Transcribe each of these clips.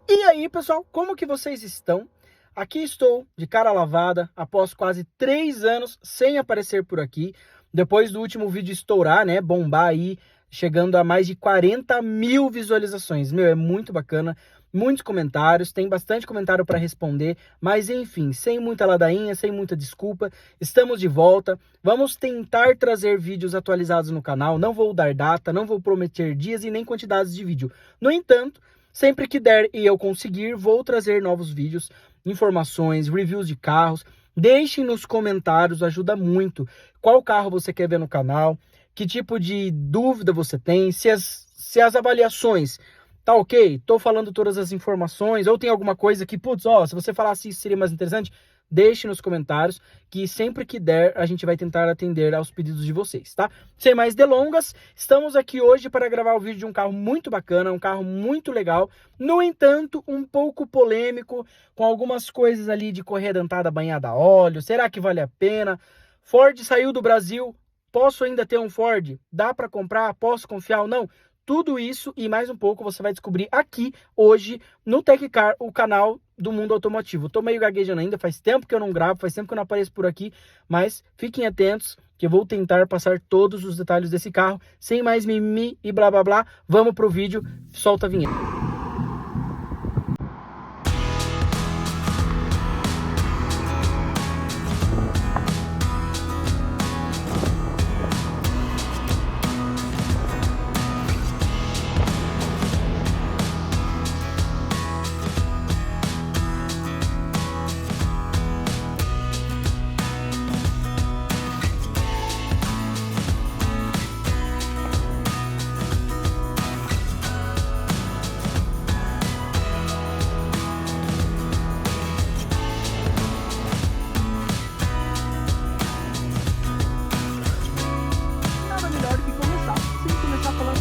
E aí, pessoal, como que vocês estão? Aqui estou, de cara lavada, após quase 3 anos sem aparecer por aqui. Depois do último vídeo estourar, né, bombar aí, chegando a mais de 40 mil visualizações. Meu, é muito bacana, muitos comentários, tem bastante comentário para responder. Mas enfim, sem muita ladainha, sem muita desculpa, estamos de volta. Vamos tentar trazer vídeos atualizados no canal. Não vou dar data, não vou prometer dias e nem quantidades de vídeo. No entanto, sempre que der e eu conseguir, vou trazer novos vídeos, informações, reviews de carros. Deixem nos comentários, ajuda muito. Qual carro você quer ver no canal? Que tipo de dúvida você tem? Se as avaliações tá ok? Tô falando todas as informações. Ou tem alguma coisa que, putz, se você falasse isso seria mais interessante? Deixe nos comentários, que sempre que der, a gente vai tentar atender aos pedidos de vocês, tá? Sem mais delongas, estamos aqui hoje para gravar o vídeo de um carro muito bacana, um carro muito legal, no entanto, um pouco polêmico, com algumas coisas ali de correia dentada banhada a óleo. Será que vale a pena? Ford saiu do Brasil, posso ainda ter um Ford? Dá para comprar? Posso confiar ou não? Tudo isso e mais um pouco você vai descobrir aqui hoje no TecCar, o canal do mundo automotivo. Tô meio gaguejando ainda, faz tempo que eu não gravo, faz tempo que eu não apareço por aqui, mas fiquem atentos que eu vou tentar passar todos os detalhes desse carro, sem mais mimimi e blá blá blá. Vamos pro vídeo, solta a vinheta.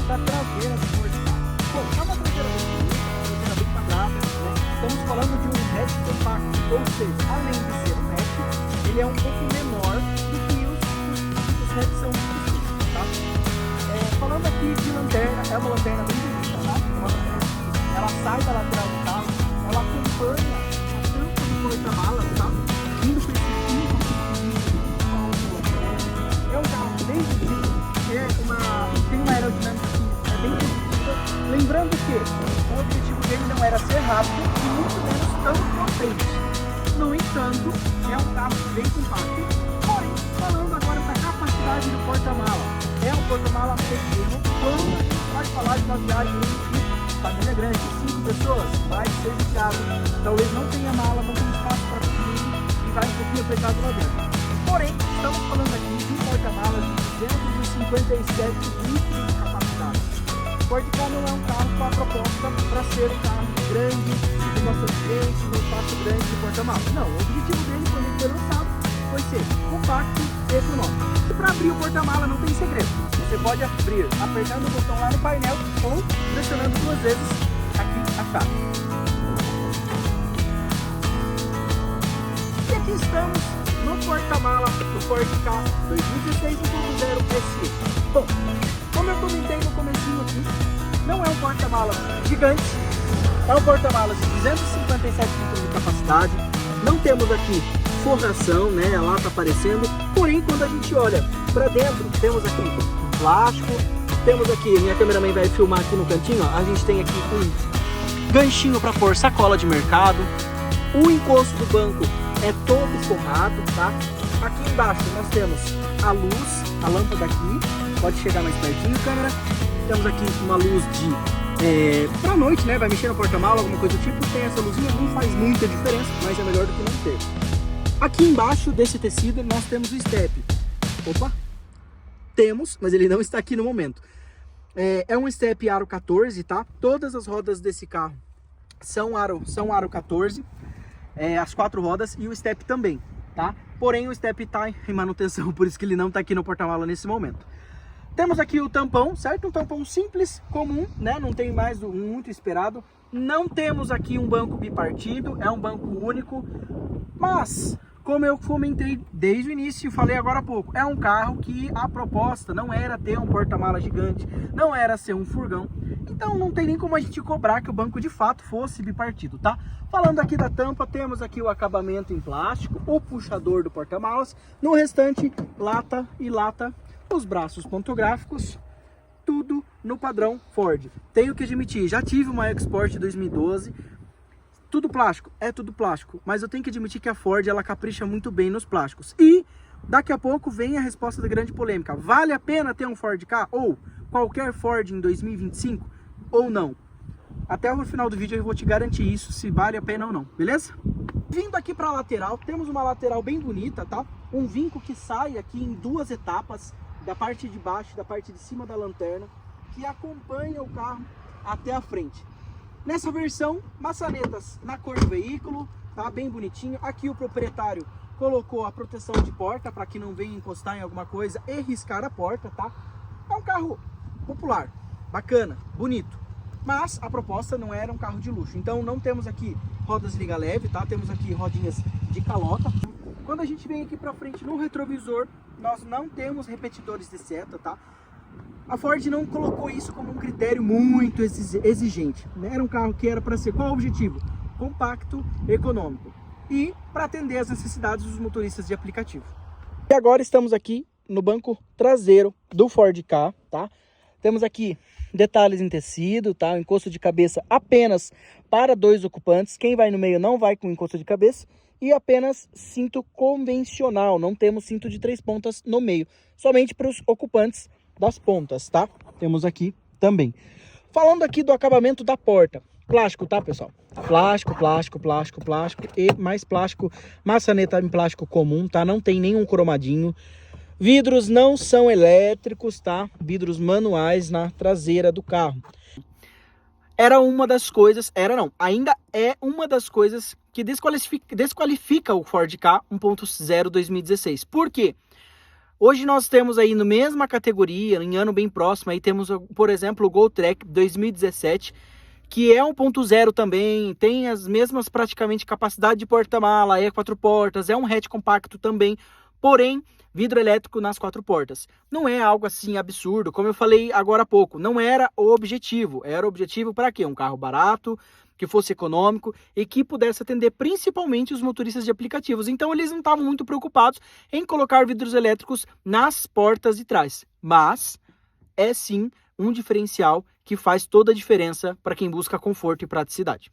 Da traseira do Ford Ka. Bom, é uma traseira bem quadrada, né? Estamos falando de um hatch compacto, ou seja, além de ser um hatch, ele é um pouco menor do que os hatches são possíveis, tá? Falando aqui de lanterna, é uma lanterna bem bonita, tá? Uma lanterna, ela sai da lateral do carro, ela acompanha a tampa do porta-malas, tá? Indo para esse fio, é um carro bem bonito, tem uma aerodinâmica bem reduzida, lembrando que o objetivo dele não era ser rápido e muito menos tão potente. No entanto, é um carro bem compacto. Porém, falando agora da capacidade do porta-mala, é um porta-mala pequeno. Quando a gente vai falar de uma viagem de família grande, 5 pessoas, vai ser viável. Talvez não tenha mala, não tenha espaço para pequeno e vai um pouquinho apertado lá dentro. Porém, estamos falando aqui de um porta-malas de 257 litros de capacidade. O Ford Ka não é um carro com a proposta para ser um carro grande, com bastante gente, um espaço grande de porta-malas. Não, o objetivo dele, quando ele foi lançado, foi ser compacto e econômico. E para abrir o porta-mala não tem segredo. Você pode abrir apertando o botão lá no painel ou pressionando 2 vezes aqui a chave. E aqui estamos no porta-mala do Ford Ka 2016 1.0 SE. Bom, como eu comentei no comecinho aqui, não é um porta-malas gigante, é um porta-malas de 257 litros de capacidade. Não temos aqui forração, né? Lá tá aparecendo. Porém, quando a gente olha para dentro, temos aqui um plástico, temos aqui, minha cameraman vai filmar aqui no cantinho, ó, a gente tem aqui um ganchinho para pôr sacola de mercado. O encosto do banco é todo forrado, tá? Aqui embaixo nós temos a luz, a lâmpada aqui, pode chegar mais pertinho, câmera. Temos aqui uma luz de pra noite, né? Vai mexer no porta-mala, alguma coisa do tipo. Tem essa luzinha, não faz muita diferença, mas é melhor do que não ter. Aqui embaixo desse tecido nós temos o step. Opa! Temos, mas ele não está aqui no momento. É um step aro 14, tá? Todas as rodas desse carro são aro 14. As 4 rodas e o step também, tá? Porém o step está em manutenção, por isso que ele não está aqui no porta-mala nesse momento. Temos aqui o tampão, certo? Um tampão simples, comum, né? Não tem mais muito esperado. Não temos aqui um banco bipartido, é um banco único. Mas como eu comentei desde o início, falei agora há pouco, é um carro que a proposta não era ter um porta-mala gigante, não era ser um furgão, então não tem nem como a gente cobrar que o banco de fato fosse bipartido, tá? Falando aqui da tampa, temos aqui o acabamento em plástico, o puxador do porta-malas, no restante, lata e lata, os braços pontográficos, tudo no padrão Ford. Tenho que admitir, já tive uma EcoSport 2012, tudo plástico, é tudo plástico, mas eu tenho que admitir que a Ford, ela capricha muito bem nos plásticos. E daqui a pouco vem a resposta da grande polêmica. Vale a pena ter um Ford Ka ou qualquer Ford em 2025 ou não? Até o final do vídeo eu vou te garantir isso, se vale a pena ou não, beleza? Vindo aqui para a lateral, temos uma lateral bem bonita, tá? Um vinco que sai aqui em duas etapas, da parte de baixo e da parte de cima da lanterna, que acompanha o carro até a frente. Nessa versão, maçanetas na cor do veículo, tá bem bonitinho. Aqui o proprietário colocou a proteção de porta para que não venha encostar em alguma coisa e riscar a porta, tá? É um carro popular, bacana, bonito. Mas a proposta não era um carro de luxo. Então não temos aqui rodas liga leve, tá? Temos aqui rodinhas de calota. Quando a gente vem aqui para frente no retrovisor, nós não temos repetidores de seta, tá? A Ford não colocou isso como um critério muito exigente, né? Era um carro que era para ser qual o objetivo? Compacto, econômico e para atender as necessidades dos motoristas de aplicativo. E agora estamos aqui no banco traseiro do Ford Ka, tá? Temos aqui detalhes em tecido, tá? O encosto de cabeça apenas para 2 ocupantes. Quem vai no meio não vai com encosto de cabeça. E apenas cinto convencional, não temos cinto de 3 pontas no meio, somente para os ocupantes das pontas, tá? Temos aqui também. Falando aqui do acabamento da porta, plástico, tá, pessoal? Plástico, plástico, plástico, plástico e mais plástico, maçaneta em plástico comum, tá? Não tem nenhum cromadinho. Vidros não são elétricos, tá? Vidros manuais na traseira do carro. Era uma das coisas, ainda é uma das coisas que desqualifica o Ford Ka 1.0 2016. Por quê? Hoje nós temos aí na mesma categoria, em ano bem próximo, aí temos, por exemplo, o Gol Track 2017, que é 1.0 também, tem as mesmas praticamente capacidade de porta-mala, é 4 portas, é um hatch compacto também, porém, vidro elétrico nas 4 portas. Não é algo assim absurdo, como eu falei agora há pouco, não era o objetivo. Era o objetivo para quê? Um carro barato, que fosse econômico e que pudesse atender principalmente os motoristas de aplicativos. Então eles não estavam muito preocupados em colocar vidros elétricos nas portas de trás. Mas é sim um diferencial que faz toda a diferença para quem busca conforto e praticidade.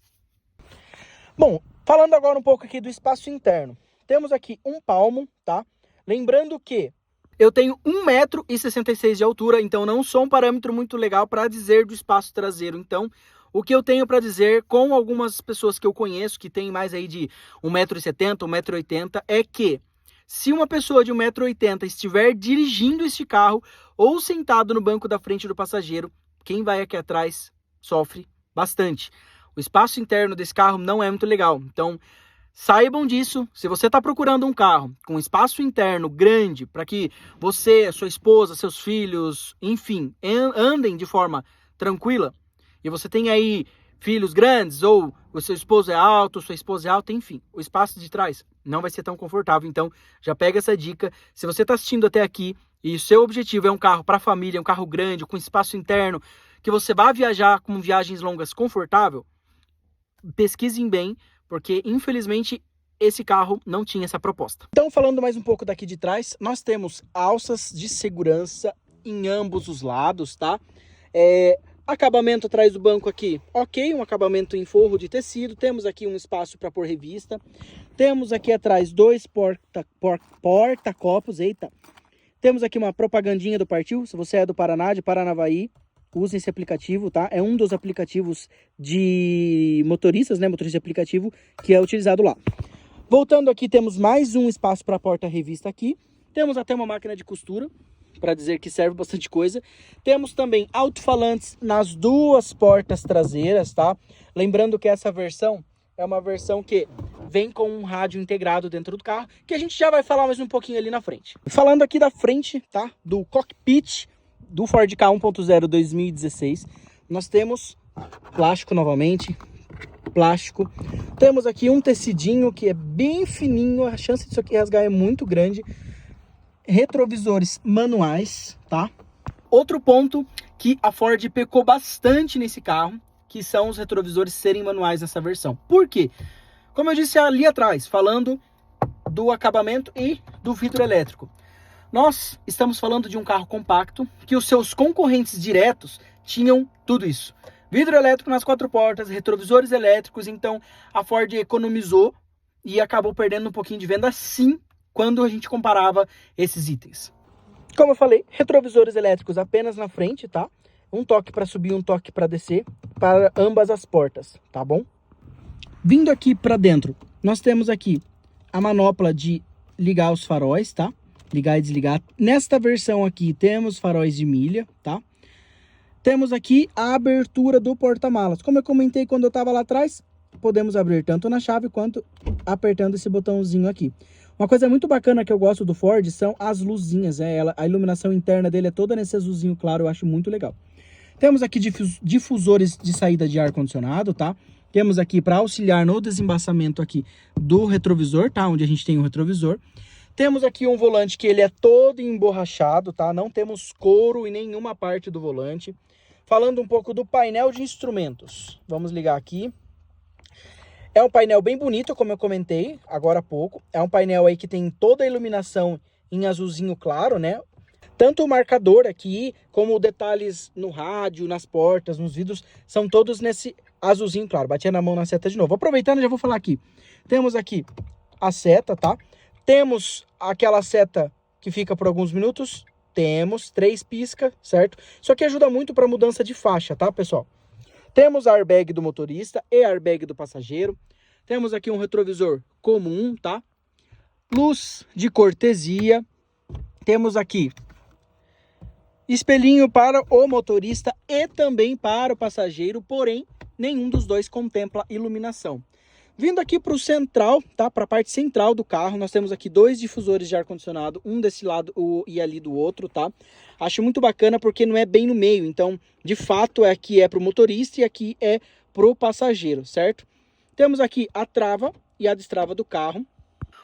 Bom, falando agora um pouco aqui do espaço interno. Temos aqui um palmo, tá? Lembrando que eu tenho 1,66 m de altura, então não sou um parâmetro muito legal para dizer do espaço traseiro. Então, o que eu tenho para dizer com algumas pessoas que eu conheço, que tem mais aí de 1,70 m, 1,80 m, é que se uma pessoa de 1,80 m estiver dirigindo este carro ou sentado no banco da frente do passageiro, quem vai aqui atrás sofre bastante. O espaço interno desse carro não é muito legal, então saibam disso. Se você está procurando um carro com espaço interno grande para que você, sua esposa, seus filhos, enfim, andem de forma tranquila, e você tem aí filhos grandes, ou o seu esposo é alto, sua esposa é alta, enfim, o espaço de trás não vai ser tão confortável. Então já pega essa dica. Se você está assistindo até aqui e o seu objetivo é um carro para família, um carro grande, com espaço interno, que você vai viajar com viagens longas confortável, pesquisem bem, porque infelizmente esse carro não tinha essa proposta. Então, falando mais um pouco daqui de trás, nós temos alças de segurança em ambos os lados, tá? Acabamento atrás do banco aqui, ok, um acabamento em forro de tecido. Temos aqui um espaço para pôr revista. Temos aqui atrás 2 porta-copos, eita. Temos aqui uma propagandinha do Partiu, se você é do Paraná, de Paranavaí, usem esse aplicativo, tá? É um dos aplicativos de motoristas, né? Motorista de aplicativo, que é utilizado lá. Voltando aqui, temos mais um espaço para porta-revista aqui. Temos até uma máquina de costura, para dizer que serve bastante coisa. Temos também alto-falantes nas 2 portas traseiras, tá? Lembrando que essa versão é uma versão que vem com um rádio integrado dentro do carro, que a gente já vai falar mais um pouquinho ali na frente. Falando aqui da frente, tá? Do cockpit do Ford Ka 1.0 2016, nós temos plástico novamente, plástico. Temos aqui um tecidinho que é bem fininho, a chance disso aqui rasgar é muito grande. Retrovisores manuais, tá? Outro ponto que a Ford pecou bastante nesse carro, que são os retrovisores serem manuais nessa versão. Por quê? Como eu disse ali atrás, falando do acabamento e do vidro elétrico. Nós estamos falando de um carro compacto que os seus concorrentes diretos tinham tudo isso. Vidro elétrico nas 4 portas, retrovisores elétricos, então a Ford economizou e acabou perdendo um pouquinho de venda sim, quando a gente comparava esses itens. Como eu falei, retrovisores elétricos apenas na frente, tá? Um toque para subir, um toque para descer, para ambas as portas, tá bom? Vindo aqui para dentro, nós temos aqui a manopla de ligar os faróis, tá? Ligar e desligar. Nesta versão aqui temos faróis de milha, tá? Temos aqui a abertura do porta-malas. Como eu comentei quando eu estava lá atrás, podemos abrir tanto na chave quanto apertando esse botãozinho aqui. Uma coisa muito bacana que eu gosto do Ford são as luzinhas, né? A iluminação interna dele é toda nesse azulzinho claro, eu acho muito legal. Temos aqui difusores de saída de ar-condicionado, tá? Temos aqui para auxiliar no desembaçamento aqui do retrovisor, tá? Onde a gente tem o retrovisor. Temos aqui um volante que ele é todo emborrachado, tá? Não temos couro em nenhuma parte do volante. Falando um pouco do painel de instrumentos. Vamos ligar aqui. É um painel bem bonito, como eu comentei agora há pouco. É um painel aí que tem toda a iluminação em azulzinho claro, né? Tanto o marcador aqui, como detalhes no rádio, nas portas, nos vidros, são todos nesse azulzinho claro. Bati na mão na seta de novo. Aproveitando, já vou falar aqui. Temos aqui a seta, tá? Temos aquela seta que fica por alguns minutos. Temos 3 pisca, certo? Isso aqui ajuda muito para mudança de faixa, tá, pessoal? Temos airbag do motorista e airbag do passageiro. Temos aqui um retrovisor comum, tá? Luz de cortesia. Temos aqui espelhinho para o motorista e também para o passageiro, porém, nenhum dos dois contempla iluminação. Vindo aqui para o central, tá? Para a parte central do carro, nós temos aqui 2 difusores de ar-condicionado, um desse lado e ali do outro, tá? Acho muito bacana porque não é bem no meio, então, de fato, aqui é para o motorista e aqui é para o passageiro, certo? Temos aqui a trava e a destrava do carro,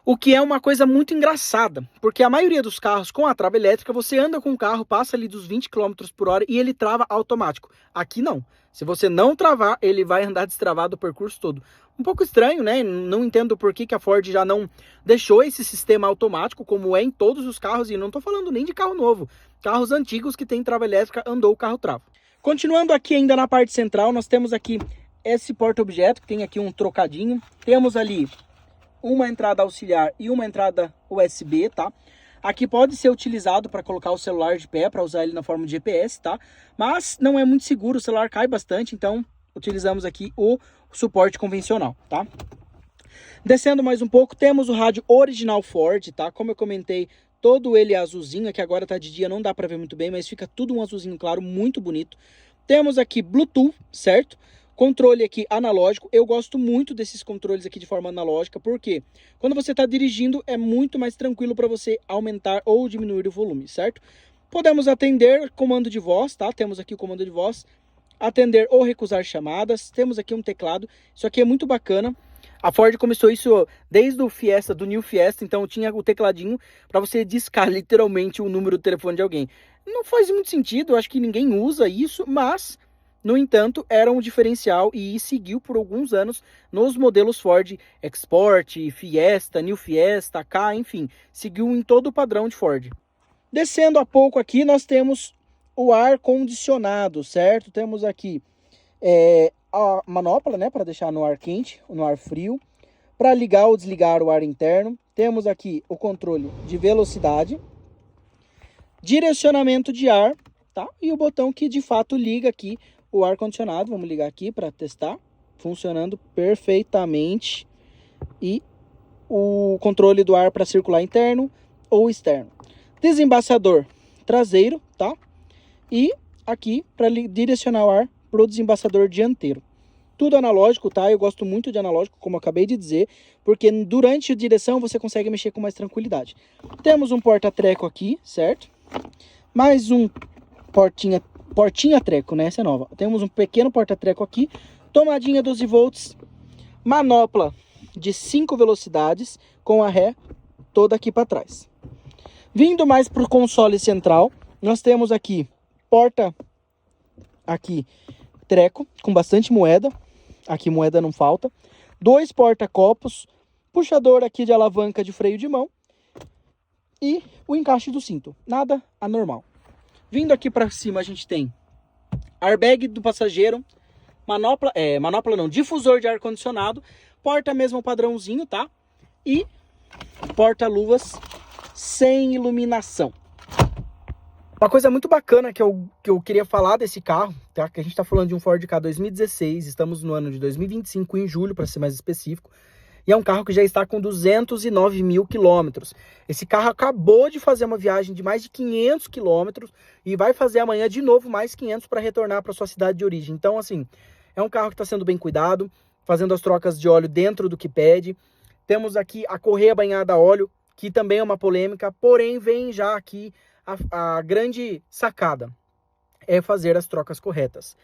o que é uma coisa muito engraçada, porque a maioria dos carros com a trava elétrica, você anda com o carro, passa ali dos 20 km por hora e ele trava automático. Aqui não. Se você não travar, ele vai andar destravado o percurso todo. Um pouco estranho, né? Não entendo por que a Ford já não deixou esse sistema automático, como é em todos os carros, e não estou falando nem de carro novo. Carros antigos que tem trava elétrica, andou o carro trava. Continuando aqui ainda na parte central, nós temos aqui esse porta-objeto, que tem aqui um trocadinho. Temos ali uma entrada auxiliar e uma entrada USB, tá? Aqui pode ser utilizado para colocar o celular de pé, para usar ele na forma de GPS, tá? Mas não é muito seguro, o celular cai bastante, então utilizamos aqui o suporte convencional, tá? Descendo mais um pouco, temos o rádio original Ford, tá? Como eu comentei, todo ele é azulzinho, aqui agora tá de dia, não dá para ver muito bem, mas fica tudo um azulzinho claro, muito bonito. Temos aqui Bluetooth, certo? Controle aqui analógico, eu gosto muito desses controles aqui de forma analógica, porque quando você está dirigindo é muito mais tranquilo para você aumentar ou diminuir o volume, certo? Podemos atender comando de voz, tá? Temos aqui o comando de voz, atender ou recusar chamadas, temos aqui um teclado, isso aqui é muito bacana. A Ford começou isso desde o Fiesta, do New Fiesta, então tinha o tecladinho para você discar literalmente o número do telefone de alguém. Não faz muito sentido, eu acho que ninguém usa isso, mas no entanto, era um diferencial e seguiu por alguns anos nos modelos Ford Export, Fiesta, New Fiesta, K, enfim, seguiu em todo o padrão de Ford. Descendo a pouco aqui, nós temos o ar-condicionado, certo? Temos aqui a manopla, né, para deixar no ar quente, no ar frio, para ligar ou desligar o ar interno. Temos aqui o controle de velocidade, direcionamento de ar, tá? E o botão que de fato liga aqui o ar-condicionado. Vamos ligar aqui para testar. Funcionando perfeitamente. E o controle do ar para circular interno ou externo. Desembaçador traseiro, tá? E aqui para direcionar o ar para o desembaçador dianteiro. Tudo analógico, tá? Eu gosto muito de analógico, como eu acabei de dizer, porque durante a direção você consegue mexer com mais tranquilidade. Temos um porta-treco aqui, certo? Mais um portinha-treco, né? Essa é nova. Temos um pequeno porta-treco aqui, tomadinha 12 volts, manopla de 5 velocidades com a ré toda aqui para trás. Vindo mais para o console central, nós temos aqui porta, aqui treco com bastante moeda, aqui moeda não falta, 2 porta-copos, puxador aqui de alavanca de freio de mão e o encaixe do cinto, nada anormal. Vindo aqui para cima a gente tem airbag do passageiro, manopla não, difusor de ar-condicionado, porta mesmo padrãozinho, tá? E porta-luvas sem iluminação. Uma coisa muito bacana que eu queria falar desse carro, tá? Que a gente tá falando de um Ford Ka 2016, estamos no ano de 2025, em julho, para ser mais específico. E é um carro que já está com 209 mil quilômetros. Esse carro acabou de fazer uma viagem de mais de 500 quilômetros e vai fazer amanhã de novo mais 500 para retornar para sua cidade de origem. Então, assim, é um carro que está sendo bem cuidado, fazendo as trocas de óleo dentro do que pede. Temos aqui a correia banhada a óleo, que também é uma polêmica, porém vem já aqui a grande sacada, é fazer as trocas corretas.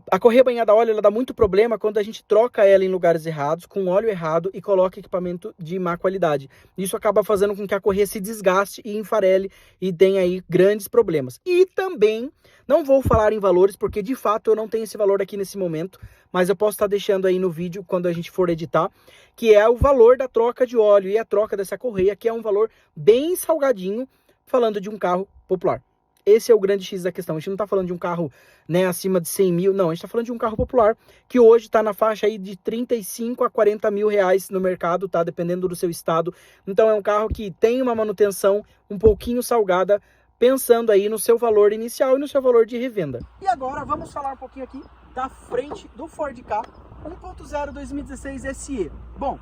A correia banhada a óleo, ela dá muito problema quando a gente troca ela em lugares errados, com óleo errado e coloca equipamento de má qualidade. Isso acaba fazendo com que a correia se desgaste e enfarele e tenha aí grandes problemas. E também, não vou falar em valores, porque de fato eu não tenho esse valor aqui nesse momento, mas eu posso estar deixando aí no vídeo quando a gente for editar, que é o valor da troca de óleo e a troca dessa correia, que é um valor bem salgadinho, falando de um carro popular. Esse é o grande X da questão. A gente não está falando de um carro, né, acima de 100 mil, não. A gente está falando de um carro popular que hoje está na faixa aí de 35 a 40 mil reais no mercado, tá? Dependendo do seu estado. Então é um carro que tem uma manutenção um pouquinho salgada, pensando aí no seu valor inicial e no seu valor de revenda. E agora vamos falar um pouquinho aqui da frente do Ford Ka 1.0 2016 SE. Bom,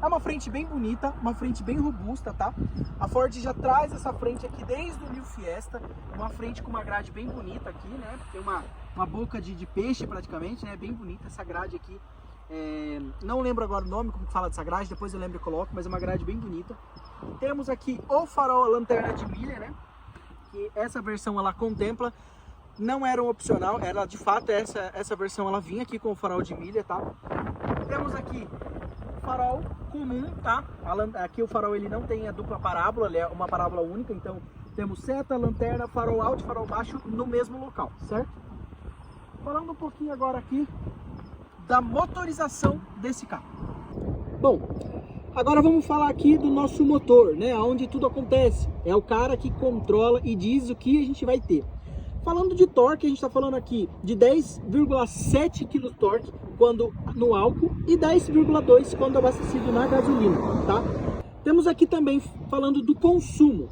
é uma frente bem bonita, uma frente bem robusta, tá? A Ford já traz essa frente aqui desde o New Fiesta, uma frente com uma grade bem bonita aqui, né? Tem uma boca de peixe praticamente, né? Bem bonita essa grade aqui. Não lembro agora o nome, como fala dessa grade, depois eu lembro e coloco, mas é uma grade bem bonita. Temos aqui o farol, a lanterna de milha, né? Que essa versão ela contempla, não era um opcional, ela de fato, essa versão ela vinha aqui com o farol de milha, tá? Temos aqui farol comum, tá? Aqui o farol ele não tem a dupla parábola, ele é uma parábola única, então temos seta, lanterna, farol alto e farol baixo no mesmo local, certo? Falando um pouquinho agora aqui da motorização desse carro. Bom, agora vamos falar aqui do nosso motor, né? Onde tudo acontece. É o cara que controla e diz o que a gente vai ter. Falando de torque, a gente está falando aqui de 10,7 kg torque quando no álcool e 10,2 quando abastecido na gasolina, tá? Temos aqui também falando do consumo.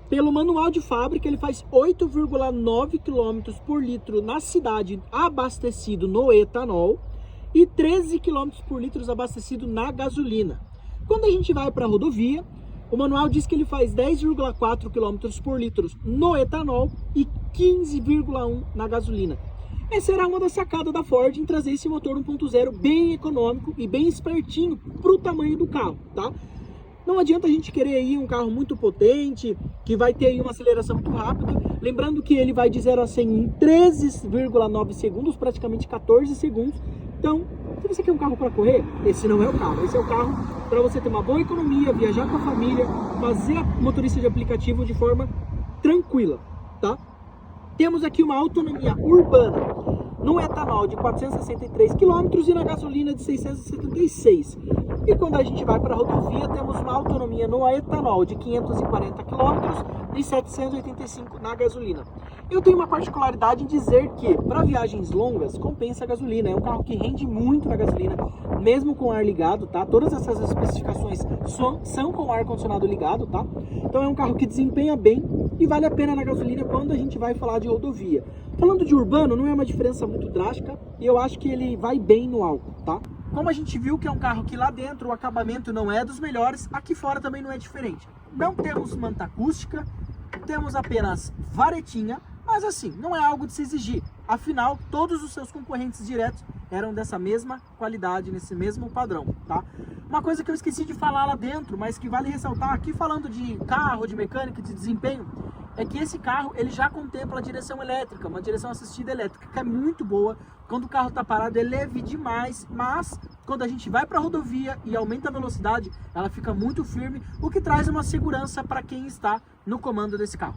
Pelo manual de fábrica, ele faz 8,9 km por litro na cidade abastecido no etanol e 13 km por litro abastecido na gasolina. Quando a gente vai para a rodovia, o manual diz que ele faz 10,4 km por litro no etanol e 15,1 na gasolina. Essa era uma das sacadas da Ford em trazer esse motor 1.0 bem econômico e bem espertinho para o tamanho do carro, tá? Não adianta a gente querer aí um carro muito potente, que vai ter aí uma aceleração muito rápida. Lembrando que ele vai de 0 a 100 em 13,9 segundos, praticamente 14 segundos. Então, se você quer um carro para correr, esse não é o carro. Esse é o carro para você ter uma boa economia, viajar com a família, fazer a motorista de aplicativo de forma tranquila, tá? Temos aqui uma autonomia urbana no etanol de 463 km e na gasolina de 676. E quando a gente vai para a rodovia, temos uma autonomia no etanol de 540 km e 785 na gasolina. Eu tenho uma particularidade em dizer que para viagens longas compensa a gasolina. É um carro que rende muito na gasolina, mesmo com ar ligado, tá? Todas essas especificações são com ar condicionado ligado, tá? Então é um carro que desempenha bem e vale a pena na gasolina quando a gente vai falar de rodovia. Falando de urbano, não é uma diferença muito drástica e eu acho que ele vai bem no álcool, tá? Como a gente viu que é um carro que lá dentro o acabamento não é dos melhores, aqui fora também não é diferente. Não temos manta acústica, temos apenas varetinha, mas assim, não é algo de se exigir. Afinal, todos os seus concorrentes diretos eram dessa mesma qualidade, nesse mesmo padrão, tá? Uma coisa que eu esqueci de falar lá dentro, mas que vale ressaltar aqui falando de carro, de mecânica, de desempenho, é que esse carro ele já contempla a direção elétrica, uma direção assistida elétrica, que é muito boa. Quando o carro está parado é leve demais, mas quando a gente vai para a rodovia e aumenta a velocidade, ela fica muito firme, o que traz uma segurança para quem está no comando desse carro.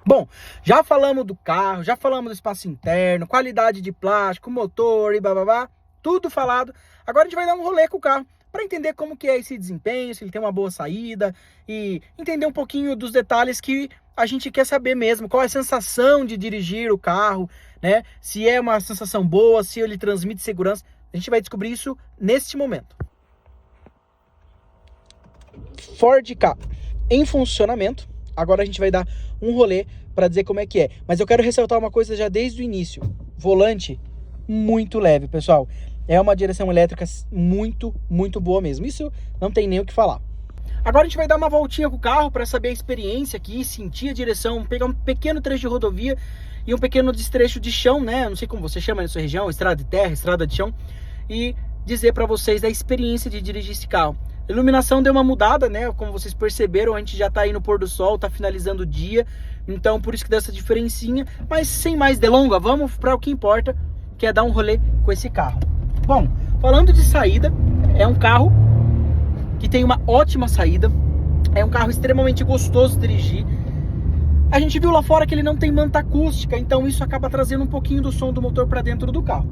Bom, já falamos do carro, já falamos do espaço interno, qualidade de plástico, motor e bababá, tudo falado. Agora a gente vai dar um rolê com o carro para entender como que é esse desempenho, se ele tem uma boa saída e entender um pouquinho dos detalhes que a gente quer saber mesmo, qual é a sensação de dirigir o carro, né? Se é uma sensação boa, se ele transmite segurança. A gente vai descobrir isso neste momento. Ford Ka em funcionamento. Agora a gente vai dar um rolê para dizer como é que é. Mas eu quero ressaltar uma coisa já desde o início. Volante muito leve, pessoal. É uma direção elétrica muito, muito boa mesmo. Isso não tem nem o que falar. Agora a gente vai dar uma voltinha com o carro para saber a experiência aqui, sentir a direção, pegar um pequeno trecho de rodovia e um pequeno trecho de chão, né? Não sei como você chama na sua região, estrada de terra, estrada de chão. E dizer para vocês da experiência de dirigir esse carro. A iluminação deu uma mudada, né? Como vocês perceberam, a gente já tá aí no pôr do sol, tá finalizando o dia. Então por isso que deu essa diferencinha. Mas sem mais delonga, vamos para o que importa, que é dar um rolê com esse carro. Bom, falando de saída, é um carro que tem uma ótima saída. É um carro extremamente gostoso de dirigir. A gente viu lá fora que ele não tem manta acústica, então isso acaba trazendo um pouquinho do som do motor para dentro do carro.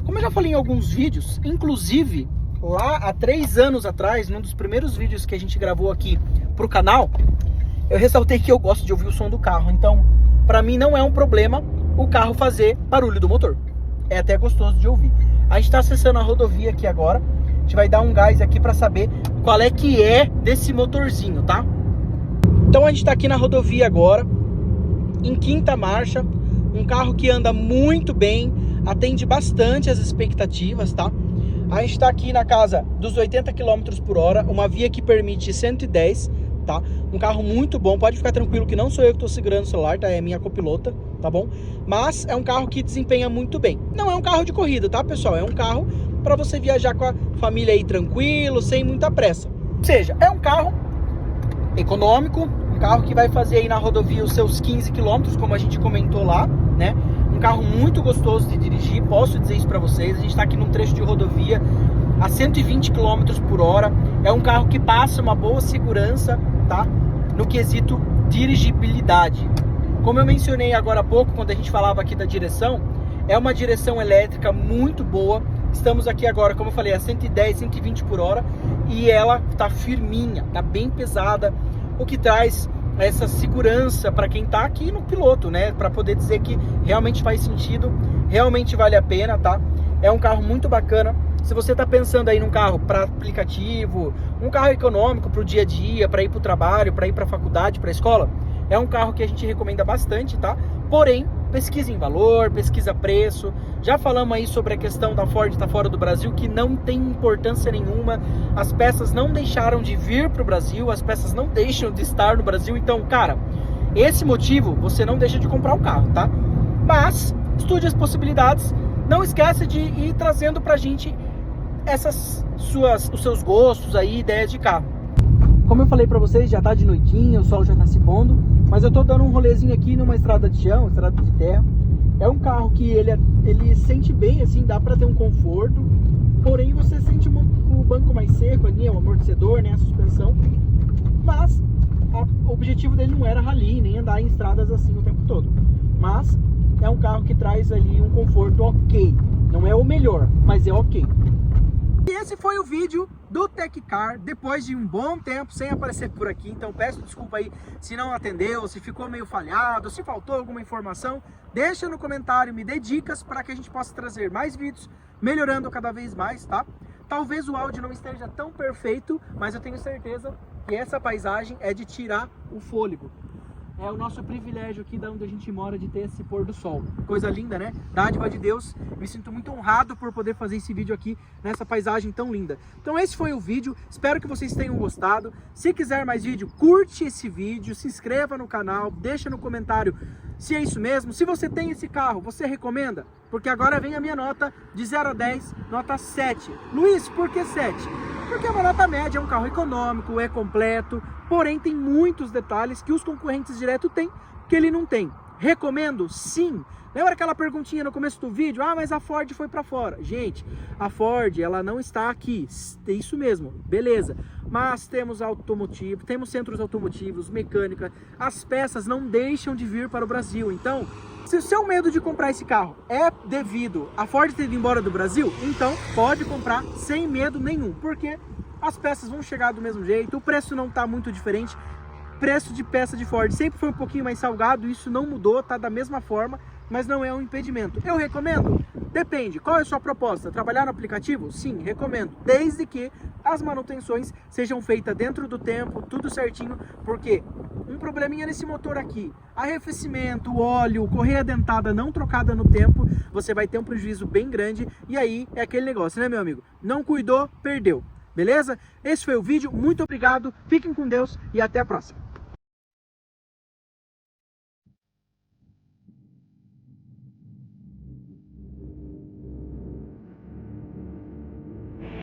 Como eu já falei em alguns vídeos, inclusive lá há 3 anos atrás, num dos primeiros vídeos que a gente gravou aqui pro canal, eu ressaltei que eu gosto de ouvir o som do carro. Então, para mim não é um problema o carro fazer barulho do motor. É até gostoso de ouvir. A gente está acessando a rodovia aqui agora. A gente vai dar um gás aqui para saber qual é que é desse motorzinho, tá? Então a gente está aqui na rodovia agora, em 5ª marcha. Um carro que anda muito bem, atende bastante as expectativas, tá? A gente está aqui na casa dos 80 km por hora, uma via que permite 110, tá? Um carro muito bom, pode ficar tranquilo que não sou eu que estou segurando o celular, tá? É minha copilota, tá bom? Mas é um carro que desempenha muito bem. Não é um carro de corrida, tá, pessoal? É um carro para você viajar com a família aí tranquilo, sem muita pressa. Ou seja, é um carro econômico, um carro que vai fazer aí na rodovia os seus 15 km, como a gente comentou lá, né? Um carro muito gostoso de dirigir, posso dizer isso para vocês. A gente está aqui num trecho de rodovia a 120 km por hora. É um carro que passa uma boa segurança, tá? No quesito dirigibilidade. Como eu mencionei agora há pouco, quando a gente falava aqui da direção, é uma direção elétrica muito boa. Estamos aqui agora, como eu falei, a 110, 120 por hora e ela tá firminha, tá bem pesada, o que traz essa segurança para quem tá aqui no piloto, né? Para poder dizer que realmente faz sentido, realmente vale a pena, tá? É um carro muito bacana. Se você tá pensando aí num carro para aplicativo, um carro econômico para o dia a dia, para ir para o trabalho, para ir para a faculdade, para a escola, é um carro que a gente recomenda bastante, tá? Porém, pesquisa em valor, pesquisa preço. Já falamos aí sobre a questão da Ford estar fora do Brasil, que não tem importância nenhuma. As peças não deixaram de vir para o Brasil, as peças não deixam de estar no Brasil. Então, cara, esse motivo você não deixa de comprar o carro, tá? Mas estude as possibilidades. Não esqueça de ir trazendo pra gente os seus gostos aí, ideias de carro. Como eu falei pra vocês, já tá de noitinha, o sol já tá se pondo, mas eu tô dando um rolezinho aqui numa estrada de chão, estrada de terra. É um carro que ele sente bem, assim, dá pra ter um conforto, porém você sente o banco mais seco ali, o amortecedor, né, a suspensão, mas o objetivo dele não era rally, nem andar em estradas assim o tempo todo, mas é um carro que traz ali um conforto ok, não é o melhor, mas é ok. E esse foi o vídeo do Teccar, depois de um bom tempo sem aparecer por aqui, então peço desculpa aí se não atendeu, se ficou meio falhado, se faltou alguma informação, deixa no comentário, me dê dicas para que a gente possa trazer mais vídeos, melhorando cada vez mais, tá? Talvez o áudio não esteja tão perfeito, mas eu tenho certeza que essa paisagem é de tirar o fôlego. É o nosso privilégio aqui da onde a gente mora de ter esse pôr do sol. Coisa linda, né? Dádiva de Deus. Me sinto muito honrado por poder fazer esse vídeo aqui nessa paisagem tão linda. Então esse foi o vídeo. Espero que vocês tenham gostado. Se quiser mais vídeo, curte esse vídeo, se inscreva no canal, deixa no comentário se é isso mesmo. Se você tem esse carro, você recomenda? Porque agora vem a minha nota de 0 a 10, nota 7. Luiz, por que 7? Porque é uma nota média, é um carro econômico, é completo, porém tem muitos detalhes que os concorrentes direto têm que ele não tem. Recomendo? Sim. Lembra aquela perguntinha no começo do vídeo? Ah, mas a Ford foi para fora. Gente, a Ford, ela não está aqui. É isso mesmo, beleza. Mas temos automotivo, temos centros automotivos, mecânica. As peças não deixam de vir para o Brasil. Então, se o seu medo de comprar esse carro é devido a Ford ter ido embora do Brasil, então pode comprar sem medo nenhum. Porque as peças vão chegar do mesmo jeito, o preço não está muito diferente. Preço de peça de Ford sempre foi um pouquinho mais salgado, isso não mudou, tá da mesma forma, mas não é um impedimento. Eu recomendo? Depende. Qual é a sua proposta? Trabalhar no aplicativo? Sim, recomendo. Desde que as manutenções sejam feitas dentro do tempo, tudo certinho, porque um probleminha nesse motor aqui, arrefecimento, óleo, correia dentada não trocada no tempo, você vai ter um prejuízo bem grande e aí é aquele negócio, né, meu amigo? Não cuidou, perdeu. Beleza? Esse foi o vídeo, muito obrigado, fiquem com Deus e até a próxima.